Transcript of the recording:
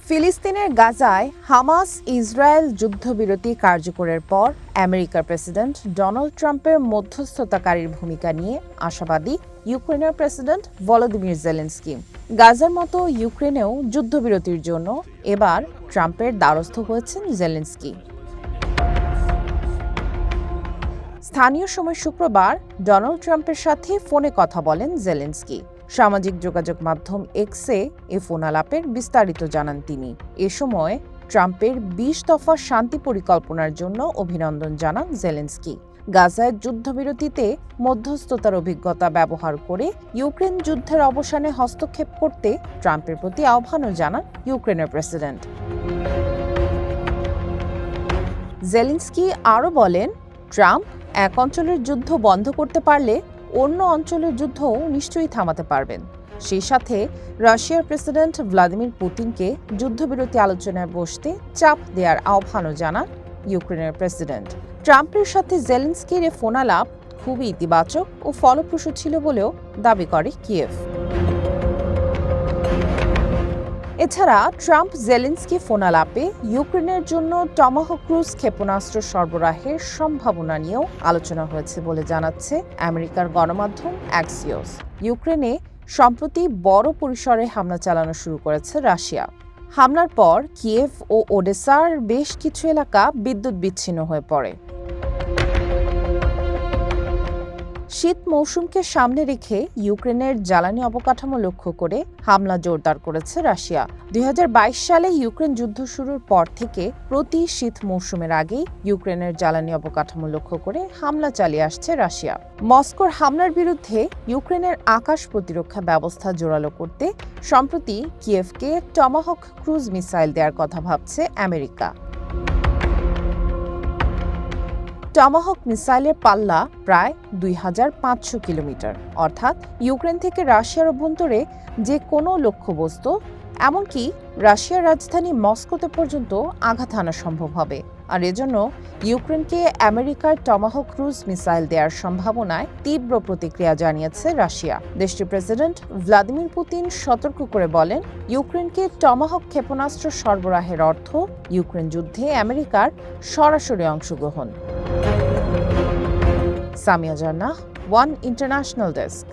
ফিলিস্তিনের গাজায় Hamas Israel যুদ্ধবিরতি কার্যকরের পর আমেরিকার প্রেসিডেন্ট ডোনাল্ড ট্রাম্পের মধ্যস্থতাকারীর ভূমিকা নিয়ে আশাবাদী ইউক্রেনের প্রেসিডেন্ট ভলোদিমির জেলেনস্কি। গাজার মতো ইউক্রেনেও যুদ্ধবিরতির জন্য এবার ট্রাম্পের দ্বারস্থ হয়েছেন জেলেনস্কি। স্থানীয় সময় শুক্রবার ডোনাল্ড ট্রাম্পের সাথে ফোনে কথা বলেন জেলেনস্কি। সামাজিক যোগাযোগ মাধ্যম এক্সে এ ফোনালাপের বিস্তারিত জানান তিনি। এ সময় ট্রাম্পের ২০ দফা শান্তি পরিকল্পনার জন্য অভিনন্দন জানান জেলেনস্কি। গাজায় যুদ্ধবিরতিতে মধ্যস্থতার অভিজ্ঞতা ব্যবহার করে ইউক্রেন যুদ্ধের অবসানে হস্তক্ষেপ করতে ট্রাম্পের প্রতি আহ্বানও জানান ইউক্রেনের প্রেসিডেন্ট। জেলেনস্কি আরও বলেন, ট্রাম্প এক অঞ্চলের যুদ্ধ বন্ধ করতে পারলে অন্য অঞ্চলের যুদ্ধও নিশ্চয়ই থামাতে পারবেন। সেই সাথে রাশিয়ার প্রেসিডেন্ট ভ্লাদিমির পুতিনকে যুদ্ধবিরতি আলোচনায় বসতে চাপ দেওয়ার আহ্বানও জানান ইউক্রেনের প্রেসিডেন্ট। ট্রাম্পের সাথে জেলেনস্কির এ ফোনালাপ খুবই ইতিবাচক ও ফলপ্রসূ ছিল বলেও দাবি করে কিয়েভ। এছাড়া ট্রাম্প জেলেনস্কি ফোনালাপে ইউক্রেনের জন্য টমাহক ক্রুজ ক্ষেপণাস্ত্র সরবরাহের সম্ভাবনা নিয়েও আলোচনা হয়েছে বলে জানাচ্ছে আমেরিকার গণমাধ্যম অ্যাক্সিওস। ইউক্রেনে সম্প্রতি বড় পরিসরে হামলা চালানো শুরু করেছে রাশিয়া। হামলার পর কিয়েভ ও ওডেসার বেশ কিছু এলাকা বিদ্যুৎ বিচ্ছিন্ন হয়ে পড়ে। শীত মৌসুমকে সামনে রেখে ইউক্রেনের জ্বালানি অবকাঠামো লক্ষ্য করে হামলা জোরদার করেছে রাশিয়া। ২০২২ সালে ইউক্রেন যুদ্ধ শুরুর পর থেকে প্রতি শীত মৌসুমের আগেই ইউক্রেনের জ্বালানি অবকাঠামো লক্ষ্য করে হামলা চালিয়ে আসছে রাশিয়া। মস্কোর হামলার বিরুদ্ধে ইউক্রেনের আকাশ প্রতিরক্ষা ব্যবস্থা জোরালো করতে সম্প্রতি কিয়েভকে টমাহক ক্রুজ মিসাইল দেওয়ার কথা ভাবছে আমেরিকা। টমাহক মিসাইলের পাল্লা প্রায় ২৫০০ কিলোমিটার, অর্থাৎ ইউক্রেন থেকে রাশিয়ার অভ্যন্তরে যে কোনো লক্ষ্যবস্তু, এমনকি রাশিয়ার রাজধানী মস্কোতে পর্যন্ত আঘাত হানা সম্ভব হবে। আর এজন্য ইউক্রেনকে আমেরিকার টমাহক ক্রুজ মিসাইল দেওয়ার সম্ভাবনায় তীব্র প্রতিক্রিয়া জানিয়েছে রাশিয়া। দেশটির প্রেসিডেন্ট ভ্লাদিমির পুতিন সতর্ক করে বলেন, ইউক্রেনকে টমাহক ক্ষেপণাস্ত্র সরবরাহের অর্থ ইউক্রেন যুদ্ধে আমেরিকার সরাসরি অংশগ্রহণ। সামিয়া জান্নাহ, ওয়ান ইন্টারন্যাশনাল ডেস্ক।